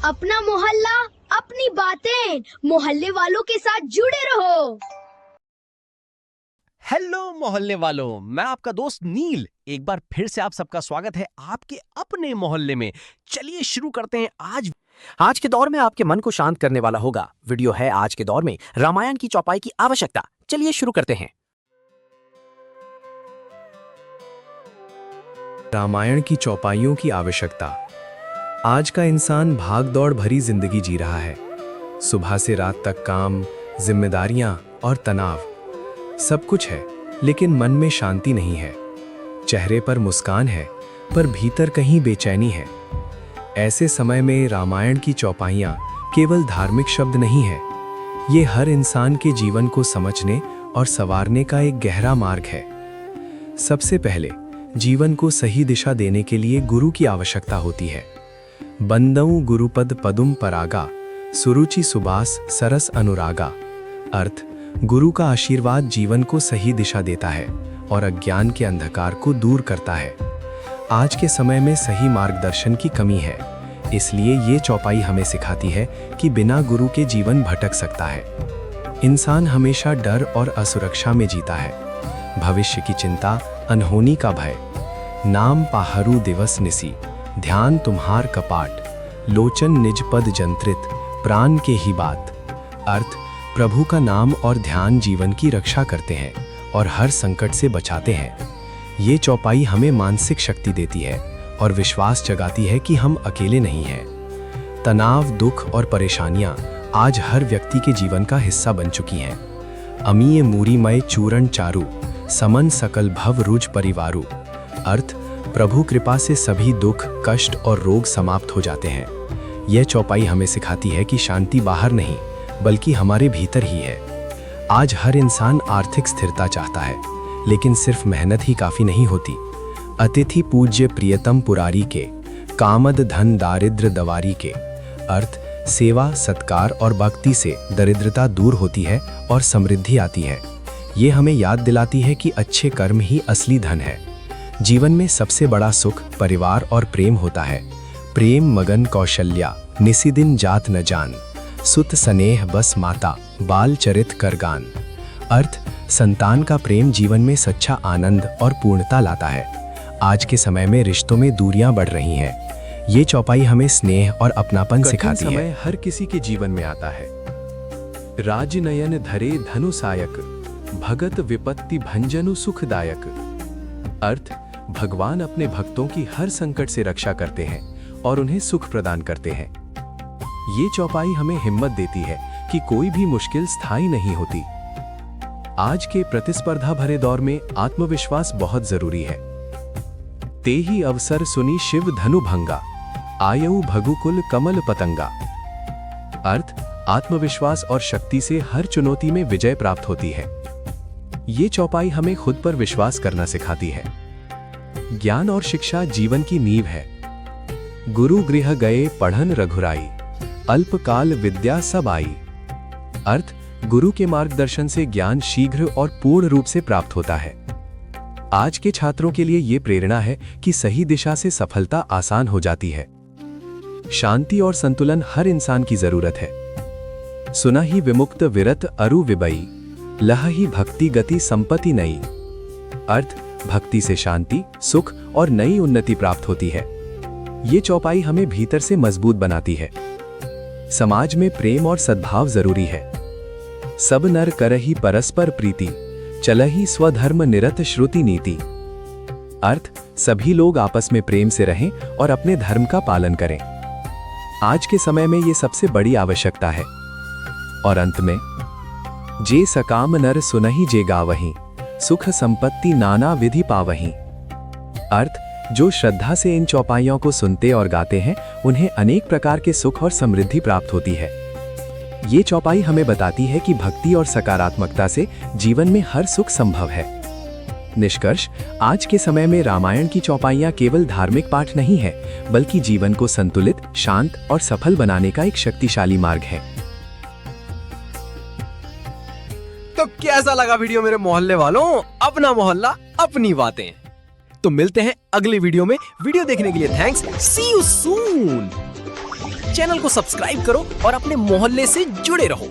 अपना मोहल्ला, अपनी बातें, मोहल्ले वालों के साथ जुड़े रहो। हेलो मोहल्ले वालों, मैं आपका दोस्त नील एक बार फिर से आप सबका स्वागत है आपके अपने मोहल्ले में। चलिए शुरू करते हैं। आज के दौर में आपके मन को शांत करने वाला होगा वीडियो है आज के दौर में रामायण की चौपाई की आवश्यकता। चलिए शुरू करते हैं। रामायण की चौपाइयों की आवश्यकता। आज का इंसान भाग-दौड़ भरी जिंदगी जी रहा है। सुबह से रात तक काम, जिम्मेदारियां और तनाव, सब कुछ है, लेकिन मन में शांति नहीं है। चेहरे पर मुस्कान है, पर भीतर कहीं बेचैनी है। ऐसे समय में रामायण की चौपाइयां केवल धार्मिक शब्द नहीं है, ये हर इंसान के जीवन को समझने और संवारने का एक गहरा मार्ग है। सबसे पहले जीवन को सही दिशा देने के लिए गुरु की आवश्यकता होती है। बंदऊ गुरुपद पदुम परागा, सुरुचि सुबास सरस अनुरागा। अर्थ, गुरु का आशीर्वाद जीवन को सही दिशा देता है और अज्ञान के अंधकार को दूर करता है। आज के समय में सही मार्गदर्शन की कमी है, इसलिए ये चौपाई हमें सिखाती है कि बिना गुरु के जीवन भटक सकता है। इंसान हमेशा डर और असुरक्षा में जीता है। भविष्य की चिंता, अनहोनी का भय। नाम पाहरू दिवस निसी, ध्यान तुम्हार कपाट, लोचन निज पद जंत्रित, प्राण के ही बात। अर्थ, प्रभु का नाम और ध्यान जीवन की रक्षा करते हैं और हर संकट से बचाते हैं। ये चौपाई हमें मानसिक शक्ति देती है और विश्वास जगाती है कि हम अकेले नहीं हैं। तनाव, दुख और परेशानियां आज हर व्यक्ति के जीवन का हिस्सा बन चुकी हैं। अमीय मूरीमय चूरण चारु, समन सकल भव रुज परिवारु। अर्थ, प्रभु कृपा से सभी दुख, कष्ट और रोग समाप्त हो जाते हैं। यह चौपाई हमें सिखाती है कि शांति बाहर नहीं, बल्कि हमारे भीतर ही है। आज हर इंसान आर्थिक स्थिरता चाहता है, लेकिन सिर्फ मेहनत ही काफी नहीं होती। अतिथि पूज्य प्रियतम पुरारी के, कामद धन दारिद्र दवारी के। अर्थ, सेवा, सत्कार और भक्ति से दरिद्रता दूर होती है और समृद्धि आती है। ये हमें याद दिलाती है कि अच्छे कर्म ही असली धन है। जीवन में सबसे बड़ा सुख परिवार और प्रेम होता है। प्रेम मगन कौशल्या, निसिदिन जात न जान, सुत स्नेह बस माता, बाल चरित करगान। अर्थ, संतान का प्रेम जीवन में सच्चा आनंद और पूर्णता लाता है। आज के समय में रिश्तों में दूरियां बढ़ रही हैं। ये चौपाई हमें स्नेह और अपनापन सिखाती है। समय हर किसी के जीवन में आता है। राज नयन धरे धनु सायक, भगत विपत्ति भंजनु सुखदायक। अर्थ, भगवान अपने भक्तों की हर संकट से रक्षा करते हैं और उन्हें सुख प्रदान करते हैं। ये चौपाई हमें हिम्मत देती है कि कोई भी मुश्किल स्थायी नहीं होती। आज के प्रतिस्पर्धा भरे दौर में आत्मविश्वास बहुत जरूरी है। ते ही अवसर सुनी शिव धनु भंगा, आयु भगुकुल कमल पतंगा। अर्थ, आत्मविश्वास और शक्ति से हर चुनौती में विजय प्राप्त होती है। ये चौपाई हमें खुद पर विश्वास करना सिखाती है। ज्ञान और शिक्षा जीवन की नींव है। गुरु गृह गए पढ़न रघुराई, अल्पकाल विद्या सब आई। अर्थ, गुरु के मार्गदर्शन से ज्ञान शीघ्र और पूर्ण रूप से प्राप्त होता है। आज के छात्रों के लिए यह प्रेरणा है कि सही दिशा से सफलता आसान हो जाती है। शांति और संतुलन हर इंसान की जरूरत है। सुना ही विमुक्त विरत अरु विबई, लह ही भक्ति गति संपत्ति नई। अर्थ, भक्ति से शांति, सुख और नई उन्नति प्राप्त होती है। ये चौपाई हमें भीतर से मजबूत बनाती है। समाज में प्रेम और सद्भाव जरूरी है। सब नर करहि परस्पर प्रीति, चलहि स्वधर्म निरत श्रुति नीति। अर्थ, सभी लोग आपस में प्रेम से रहें और अपने धर्म का पालन करें। आज के समय में ये सबसे बड़ी आवश्यकता है। और अंत में, जे सकाम नर सुनहि जे गावहि, सुख संपत्ति नाना विधि पावहि। अर्थ, जो श्रद्धा से इन चौपाइयों को सुनते और गाते हैं, उन्हें अनेक प्रकार के सुख और समृद्धि प्राप्त होती है। ये चौपाई हमें बताती है कि भक्ति और सकारात्मकता से जीवन में हर सुख संभव है। निष्कर्ष, आज के समय में रामायण की चौपाइयां केवल धार्मिक पाठ नहीं है, बल्कि जीवन को संतुलित, शांत और सफल बनाने का एक शक्तिशाली मार्ग है। तो कैसा लगा वीडियो मेरे मोहल्ले वालों? अपना मोहल्ला, अपनी बातें। तो मिलते हैं अगली वीडियो में। वीडियो देखने के लिए thanks. See you soon. Channel को सब्सक्राइब करो और अपने मोहल्ले से जुड़े रहो।